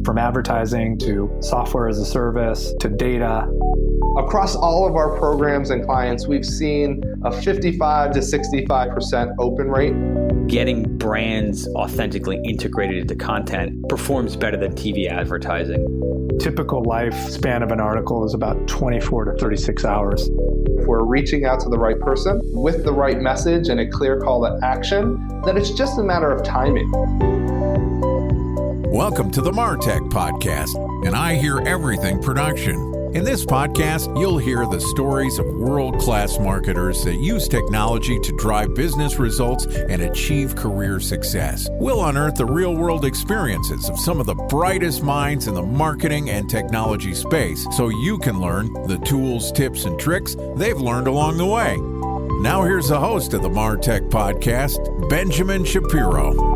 From advertising to software as a service to data. Across all of our programs and clients, we've seen a 55 to 65% open rate. Getting brands authentically integrated into content performs better than TV advertising. Typical lifespan of an article is about 24 to 36 hours. If we're reaching out to the right person with the right message and a clear call to action, then it's just a matter of timing. Welcome to the MarTech Podcast, and I Hear Everything production. In this podcast, you'll hear the stories of world-class marketers that use technology to drive business results and achieve career success. We'll unearth the real-world experiences of some of the brightest minds in the marketing and technology space so you can learn the tools, tips, and tricks they've learned along the way. Now here's the host of the MarTech Podcast, Benjamin Shapiro.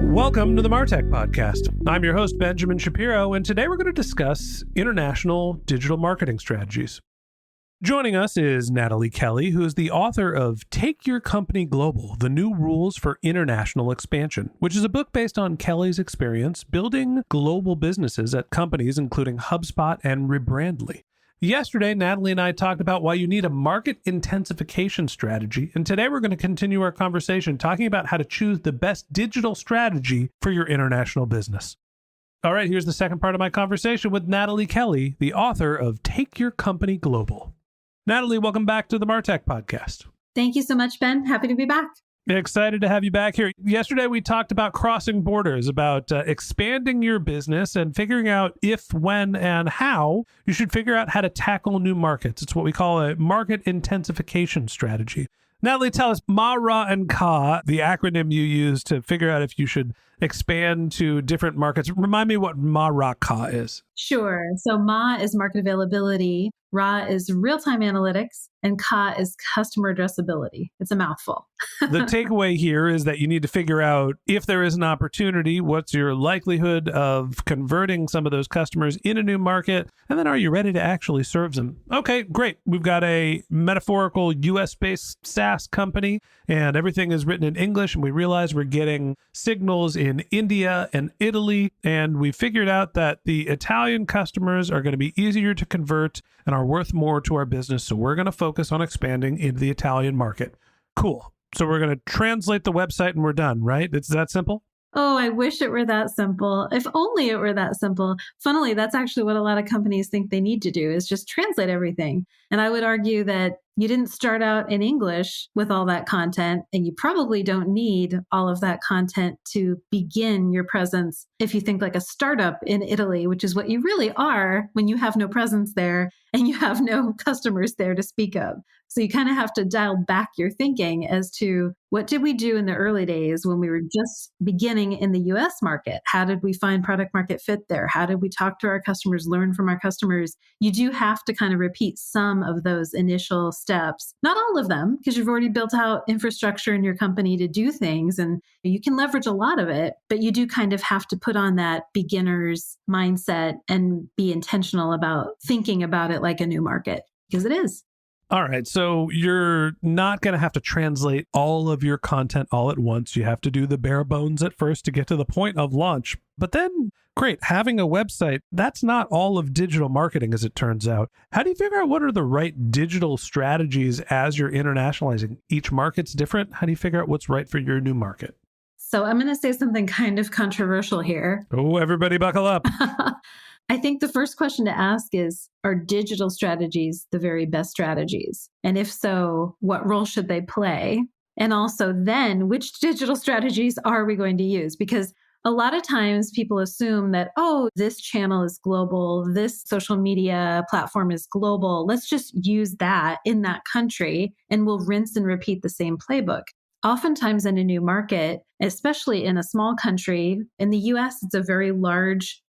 Welcome to the MarTech Podcast. I'm your host, Benjamin Shapiro, and today we're going to discuss international digital marketing strategies. Joining us is Nataly Kelly, who is the author of Take Your Company Global, The New Rules for International Expansion, which is a book based on Kelly's experience building global businesses at companies including HubSpot and Rebrandly. Yesterday, Nataly and I talked about why you need a market intensification strategy, and today we're going to continue our conversation talking about how to choose the best digital strategy for your international business. All right, here's the second part of my conversation with Nataly Kelly, the author of Take Your Company Global. Nataly, welcome back to the MarTech Podcast. Thank you so much, Ben. Happy to be back. Excited to have you back here. Yesterday, we talked about crossing borders, about expanding your business and figuring out if, when, and how you should figure out how to tackle new markets. It's what we call a market intensification strategy. Nataly, tell us, Ma, Ra, and Ka, the acronym you use to figure out if you should expand to different markets. Remind me what Ma, Ra, Ka is. Sure. So Ma is market availability, Ra is real-time analytics, and Ka is customer addressability. It's a mouthful. The takeaway here is that you need to figure out if there is an opportunity, what's your likelihood of converting some of those customers in a new market, and then are you ready to actually serve them? Okay, great. We've got a metaphorical US-based SaaS company, and everything is written in English, and we realize we're getting signals in India and Italy, and we figured out that the Italian customers are going to be easier to convert and are worth more to our business, so we're going to focus on expanding into the Italian market. Cool. So we're going to translate the website and we're done, right? It's that simple? Oh, I wish it were that simple. If only it were that simple. Funnily, that's actually what a lot of companies think they need to do is just translate everything. And I would argue that you didn't start out in English with all that content, and you probably don't need all of that content to begin your presence if you think like a startup in Italy, which is what you really are when you have no presence there and you have no customers there to speak of. So you kind of have to dial back your thinking as to what did we do in the early days when we were just beginning in the US market? How did we find product market fit there? How did we talk to our customers, learn from our customers? You do have to kind of repeat some of those initial steps, not all of them, because you've already built out infrastructure in your company to do things and you can leverage a lot of it, but you do kind of have to put on that beginner's mindset and be intentional about thinking about it like a new market, because it is. All right. So you're not going to have to translate all of your content all at once. You have to do the bare bones at first to get to the point of launch. But then, great, having a website, that's not all of digital marketing, as it turns out. How do you figure out what are the right digital strategies as you're internationalizing? Each market's different. How do you figure out what's right for your new market? So I'm going to say something kind of controversial here. Oh, everybody buckle up. I think the first question to ask is, are digital strategies the very best strategies? And if so, what role should they play? And also then, which digital strategies are we going to use? Because a lot of times people assume that, oh, this channel is global, this social media platform is global. Let's just use that in that country and we'll rinse and repeat the same playbook. Oftentimes in a new market, especially in a small country, in the US, it's a very large,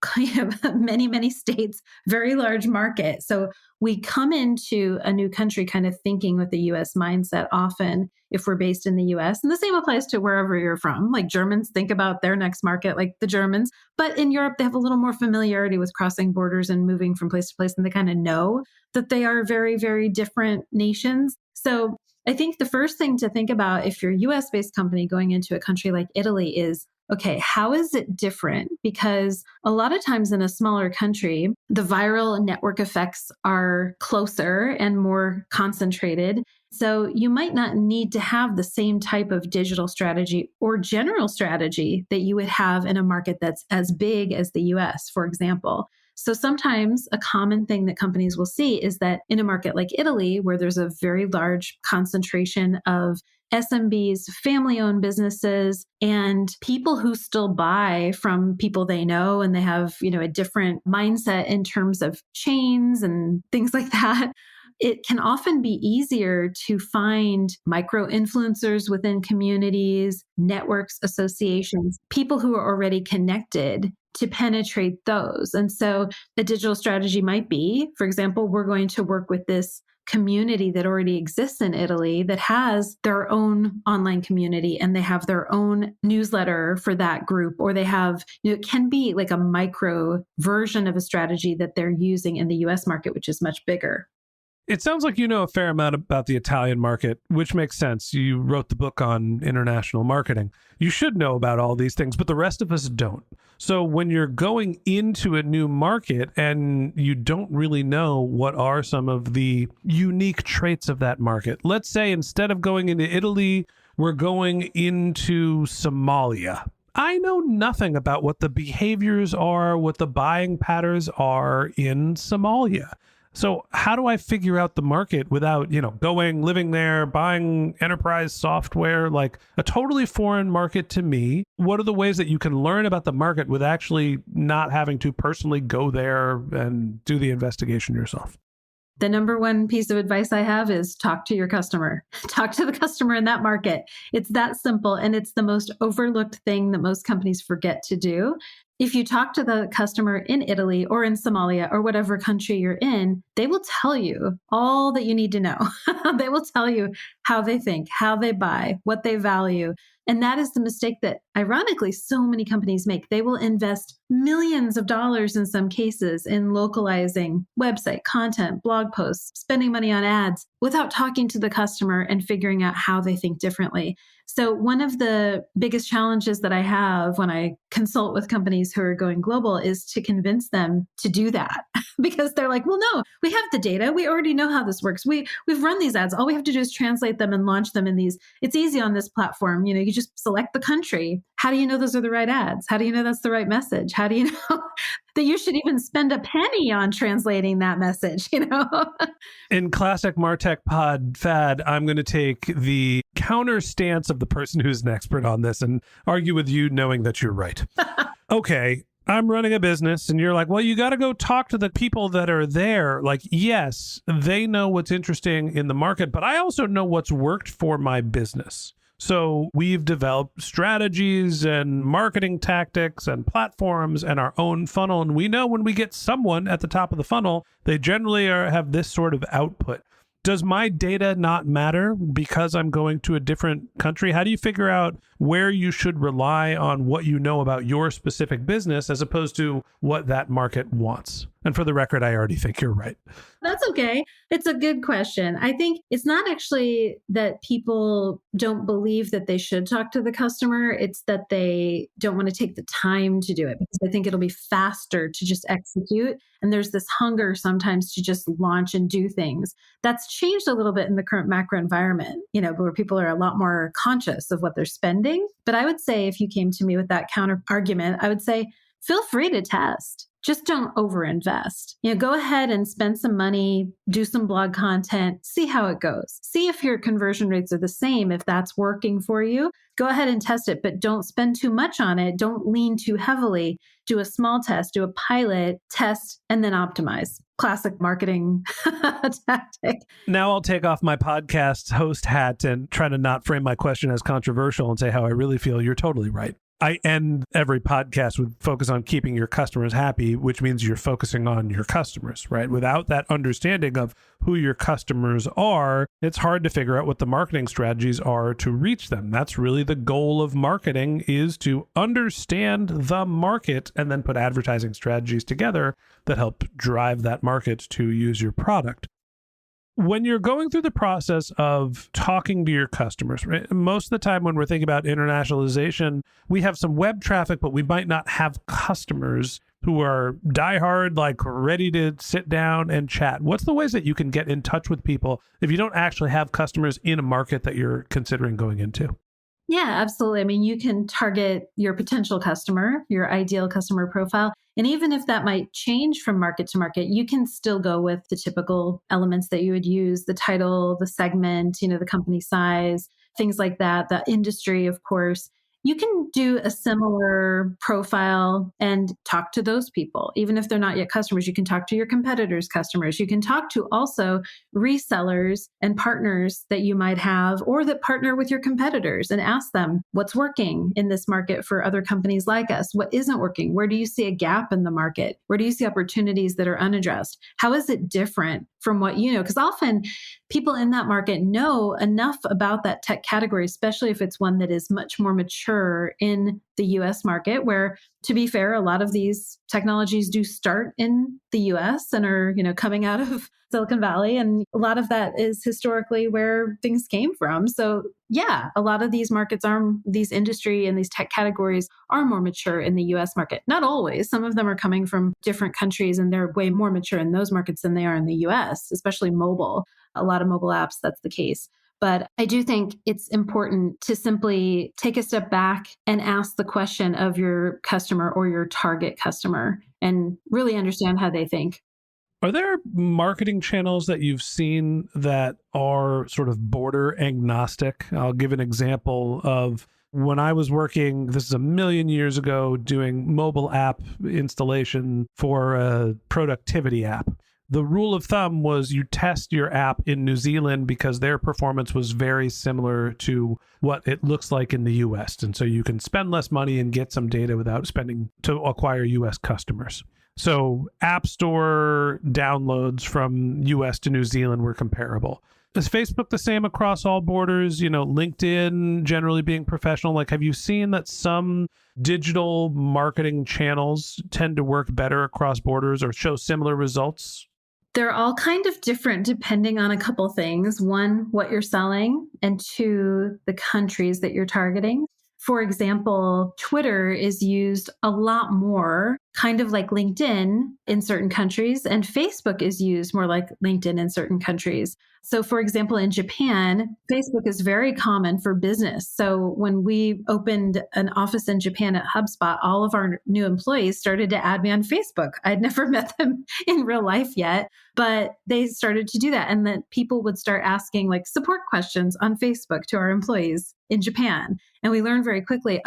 many, many states, very large market. So we come into a new country kind of thinking with the US mindset often if we're based in the US. And the same applies to wherever you're from. Like Germans think about their next market like the Germans. But in Europe, they have a little more familiarity with crossing borders and moving from place to place. And they kind of know that they are very, very different nations. So I think the first thing to think about if you're a US-based company going into a country like Italy is, okay, how is it different? Because a lot of times in a smaller country, the viral network effects are closer and more concentrated. So you might not need to have the same type of digital strategy or general strategy that you would have in a market that's as big as the US, for example. So sometimes a common thing that companies will see is that in a market like Italy, where there's a very large concentration of SMBs, family-owned businesses, and people who still buy from people they know, and they have, a different mindset in terms of chains and things like that. It can often be easier to find micro influencers within communities, networks, associations, people who are already connected to penetrate those. And so a digital strategy might be, for example, we're going to work with this community that already exists in Italy that has their own online community and they have their own newsletter for that group, or they have, it can be like a micro version of a strategy that they're using in the US market, which is much bigger. It sounds like you know a fair amount about the Italian market, which makes sense. You wrote the book on international marketing. You should know about all these things, but the rest of us don't. So when you're going into a new market and you don't really know what are some of the unique traits of that market, let's say instead of going into Italy, we're going into Somalia. I know nothing about what the behaviors are, what the buying patterns are in Somalia. So how do I figure out the market without, going, living there, buying enterprise software, like a totally foreign market to me? What are the ways that you can learn about the market with actually not having to personally go there and do the investigation yourself? The number one piece of advice I have is talk to your customer. Talk to the customer in that market. It's that simple. And it's the most overlooked thing that most companies forget to do. If you talk to the customer in Italy or in Somalia or whatever country you're in, they will tell you all that you need to know. They will tell you how they think, how they buy, what they value. And that is the mistake that, ironically, so many companies make. They will invest millions of dollars in some cases in localizing website content, blog posts, spending money on ads without talking to the customer and figuring out how they think differently. So one of the biggest challenges that I have when I consult with companies who are going global is to convince them to do that because they're like, well, no, we have the data. We already know how this works. We've run these ads. All we have to do is translate them and launch them in these. It's easy on this platform. You just select the country. How do you know those are the right ads? How do you know that's the right message? How do you know that you should even spend a penny on translating that message, In classic MarTech Pod fad, I'm going to take the counter stance of the person who's an expert on this and argue with you knowing that you're right. Okay, I'm running a business and you're like, well, you got to go talk to the people that are there. Like, yes, they know what's interesting in the market, but I also know what's worked for my business. So we've developed strategies and marketing tactics and platforms and our own funnel. And we know when we get someone at the top of the funnel, they generally have this sort of output. Does my data not matter because I'm going to a different country? How do you figure out where you should rely on what you know about your specific business as opposed to what that market wants? And for the record, I already think you're right. That's okay. It's a good question. I think it's not actually that people don't believe that they should talk to the customer. It's that they don't want to take the time to do it because they think it'll be faster to just execute. And there's this hunger sometimes to just launch and do things. That's changed a little bit in the current macro environment, where people are a lot more conscious of what they're spending. But I would say if you came to me with that counter argument, I would say, feel free to test. Just don't overinvest. Go ahead and spend some money, do some blog content, see how it goes. See if your conversion rates are the same, if that's working for you. Go ahead and test it, but don't spend too much on it. Don't lean too heavily. Do a small test, do a pilot, test, and then optimize. Classic marketing tactic. Now I'll take off my podcast host hat and try to not frame my question as controversial and say how I really feel. You're totally right. I end every podcast with focus on keeping your customers happy, which means you're focusing on your customers, right? Without that understanding of who your customers are, it's hard to figure out what the marketing strategies are to reach them. That's really the goal of marketing, is to understand the market and then put advertising strategies together that help drive that market to use your product. When you're going through the process of talking to your customers, right? Most of the time when we're thinking about internationalization, we have some web traffic, but we might not have customers who are diehard, like ready to sit down and chat. What's the ways that you can get in touch with people if you don't actually have customers in a market that you're considering going into? Yeah, absolutely. I mean, you can target your potential customer, your ideal customer profile. And even if that might change from market to market, you can still go with the typical elements that you would use, the title, the segment, the company size, things like that, the industry, of course. You can do a similar profile and talk to those people. Even if they're not yet customers, you can talk to your competitors' customers. You can talk to also resellers and partners that you might have or that partner with your competitors and ask them what's working in this market for other companies like us? What isn't working? Where do you see a gap in the market? Where do you see opportunities that are unaddressed? How is it different from what you know? Because often people in that market know enough about that tech category, especially if it's one that is much more mature in the US market, where, to be fair, a lot of these technologies do start in the US and are, coming out of Silicon Valley. And a lot of that is historically where things came from. So yeah, a lot of these markets these industry and these tech categories are more mature in the US market. Not always. Some of them are coming from different countries and they're way more mature in those markets than they are in the US, especially mobile. A lot of mobile apps, that's the case. But I do think it's important to simply take a step back and ask the question of your customer or your target customer and really understand how they think. Are there marketing channels that you've seen that are sort of border agnostic? I'll give an example of when I was working, this is a million years ago, doing mobile app installation for a productivity app. The rule of thumb was you test your app in New Zealand because their performance was very similar to what it looks like in the US. And so you can spend less money and get some data without spending to acquire US customers. So App Store downloads from US to New Zealand were comparable. Is Facebook the same across all borders? LinkedIn generally being professional. Like, have you seen that some digital marketing channels tend to work better across borders or show similar results? They're all kind of different depending on a couple things. One, what you're selling, and two, the countries that you're targeting. For example, Twitter is used a lot more, kind of like LinkedIn in certain countries, and Facebook is used more like LinkedIn in certain countries. So for example, in Japan, Facebook is very common for business. So when we opened an office in Japan at HubSpot, all of our new employees started to add me on Facebook. I'd never met them in real life yet, but they started to do that. And then people would start asking like support questions on Facebook to our employees in Japan. And we learned very quickly,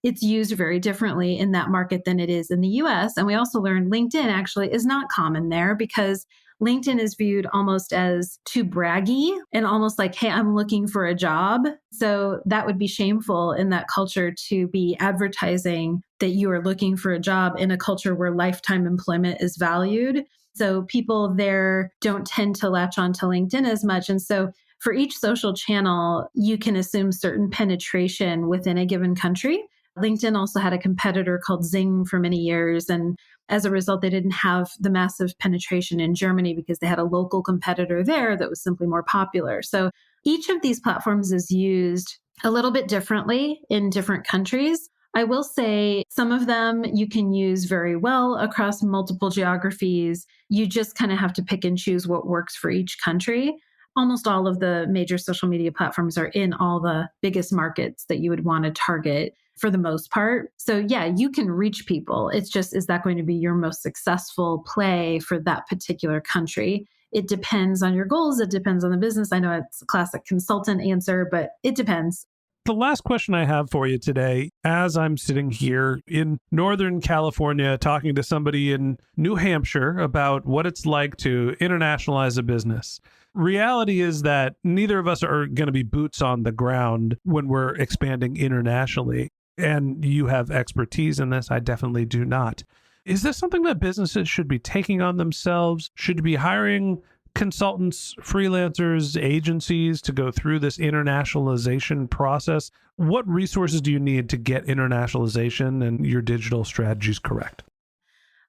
it's used very differently in that market than it is in the US. And we also learned LinkedIn actually is not common there because LinkedIn is viewed almost as too braggy and almost like, hey, I'm looking for a job. So that would be shameful in that culture to be advertising that you are looking for a job in a culture where lifetime employment is valued. So people there don't tend to latch onto LinkedIn as much. And so for each social channel, you can assume certain penetration within a given country. LinkedIn also had a competitor called Zing for many years. And as a result, they didn't have the massive penetration in Germany because they had a local competitor there that was simply more popular. So each of these platforms is used a little bit differently in different countries. I will say some of them you can use very well across multiple geographies. You just kind of have to pick and choose what works for each country. Almost all of the major social media platforms are in all the biggest markets that you would want to target for the most part. So yeah, you can reach people. It's just, is that going to be your most successful play for that particular country? It depends on your goals. It depends on the business. I know it's a classic consultant answer, but it depends. The last question I have for you today, as I'm sitting here in Northern California talking to somebody in New Hampshire about what it's like to internationalize a business. Reality is that neither of us are going to be boots on the ground when we're expanding internationally. And you have expertise in this. I definitely do not. Is this something that businesses should be taking on themselves? Should be hiring consultants, freelancers, agencies to go through this internationalization process? What resources do you need to get internationalization and your digital strategies correct?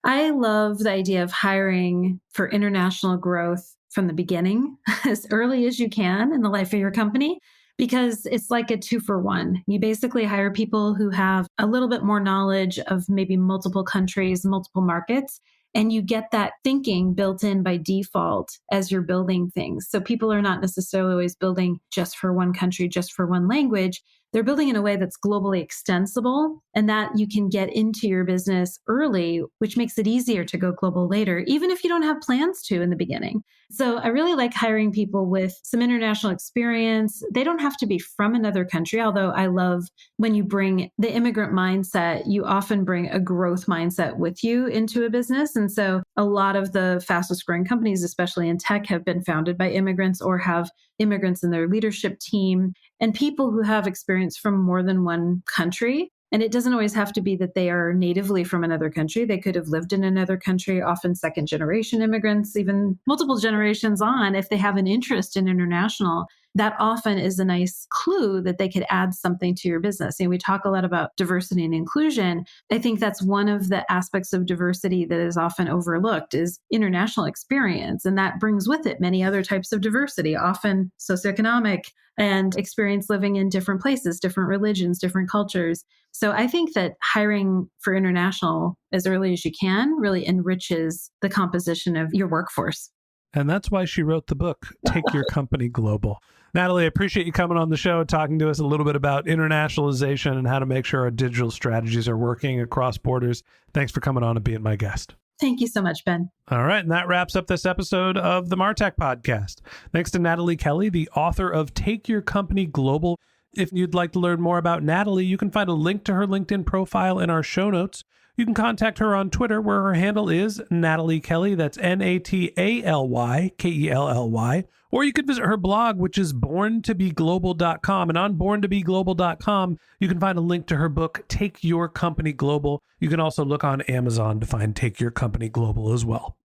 I love the idea of hiring for international growth from the beginning, as early as you can in the life of your company, because it's like a 2-for-1. You basically hire people who have a little bit more knowledge of maybe multiple countries, multiple markets, and you get that thinking built in by default as you're building things. So people are not necessarily always building just for one country, just for one language. They're building in a way that's globally extensible and that you can get into your business early, which makes it easier to go global later, even if you don't have plans to in the beginning. So I really like hiring people with some international experience. They don't have to be from another country, although I love when you bring the immigrant mindset, you often bring a growth mindset with you into a business. And so a lot of the fastest growing companies, especially in tech, have been founded by immigrants or have immigrants in their leadership team and people who have experience from more than one country. And it doesn't always have to be that they are natively from another country. They could have lived in another country, often second generation immigrants, even multiple generations on. If they have an interest in international, that often is a nice clue that they could add something to your business. And we talk a lot about diversity and inclusion. I think that's one of the aspects of diversity that is often overlooked is international experience. And that brings with it many other types of diversity, often socioeconomic and experience living in different places, different religions, different cultures. So I think that hiring for international as early as you can really enriches the composition of your workforce. And that's why she wrote the book, Take Your Company Global. Nataly, I appreciate you coming on the show, talking to us a little bit about internationalization and how to make sure our digital strategies are working across borders. Thanks for coming on and being my guest. Thank you so much, Ben. All right. And that wraps up this episode of the MarTech Podcast. Thanks to Nataly Kelly, the author of Take Your Company Global. If you'd like to learn more about Nataly, you can find a link to her LinkedIn profile in our show notes. You can contact her on Twitter, where her handle is Nataly Kelly. That's NATALYKELLY. Or you could visit her blog, which is borntobeglobal.com. And on borntobeglobal.com, you can find a link to her book, Take Your Company Global. You can also look on Amazon to find Take Your Company Global as well.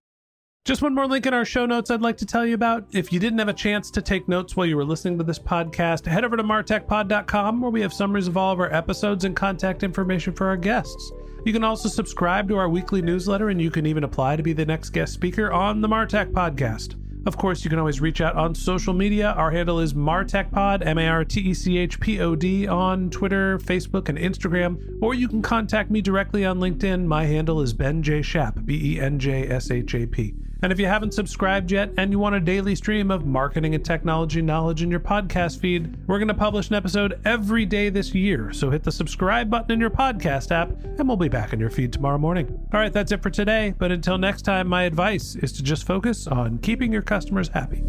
Just one more link in our show notes I'd like to tell you about. If you didn't have a chance to take notes while you were listening to this podcast, head over to martechpod.com, where we have summaries of all of our episodes and contact information for our guests. You can also subscribe to our weekly newsletter, and you can even apply to be the next guest speaker on the MarTech Podcast. Of course, you can always reach out on social media. Our handle is MarTechPod, MarTechPod on Twitter, Facebook, and Instagram. Or you can contact me directly on LinkedIn. My handle is Ben J. Shap, BenJShap. And if you haven't subscribed yet and you want a daily stream of marketing and technology knowledge in your podcast feed, we're going to publish an episode every day this year. So hit the subscribe button in your podcast app, and we'll be back in your feed tomorrow morning. All right, that's it for today. But until next time, my advice is to just focus on keeping your customers happy.